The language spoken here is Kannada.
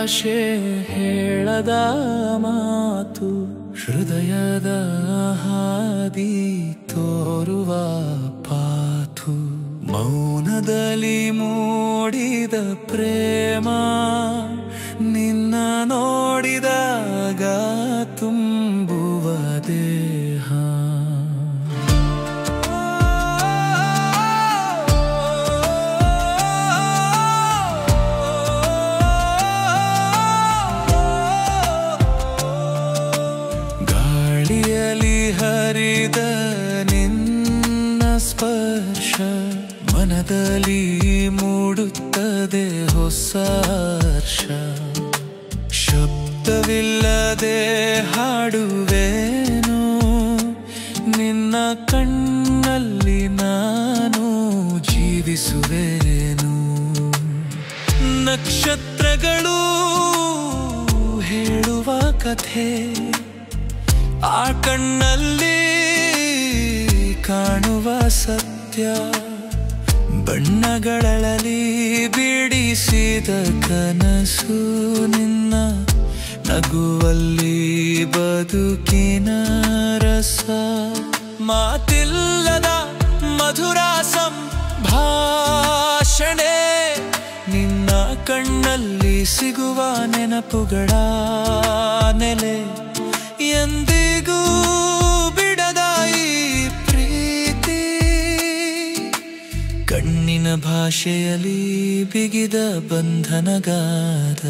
ಭಾಷೆ ಹೇಳದ ಮಾತು ಹೃದಯದ ಹಾದಿ ತೋರುವ ಪಾತು ಮೌನದಲ್ಲಿ ಮೂಡಿದ ಪ್ರೇಮ ನಿನ್ನ ನೋಡಿದಾಗ ತುಂಬುವ ದೇಹ ಗಾಳಿಯಲ್ಲಿ ಹರಿದ ನಿನ್ನ ಸ್ಪರ್ಶ ಮನದಲ್ಲಿ ಮೂಡುತ್ತದೆ ಹೊಸ ಹರ್ಷ ಶಬ್ದವಿಲ್ಲದೆ ಹಾಡುವೆನು ನಿನ್ನ ಕಣ್ಣಲ್ಲಿ ನಾನು ಜೀವಿಸುವೆನು ನಕ್ಷತ್ರಗಳು ಹೇಳುವ ಕಥೆ ಆ ಕಣ್ಣಲ್ಲಿ ಕಾಣುವ ಸತ್ಯ ಬಣ್ಣಗಳಲ್ಲಿ ಬಿಡಿಸಿದ ಕನಸು ನಿನ್ನ ನಗುವಲ್ಲಿ ಬದುಕಿನ ರಸ ಮಾತಿಲ್ಲದ ಮಧುರ ಸಂಭಾಷಣೆ ನಿನ್ನ ಕಣ್ಣಲ್ಲಿ ಸಿಗುವ ನೆನಪುಗಳ ನೆಲೆ ಎಂದಿಗೂ ಬಿಡದ ಈ ಪ್ರೀತಿ ಕಣ್ಣಿನ ಭಾಷೆಯಲ್ಲಿ ಬಿಗಿದ ಬಂಧನಗಾರ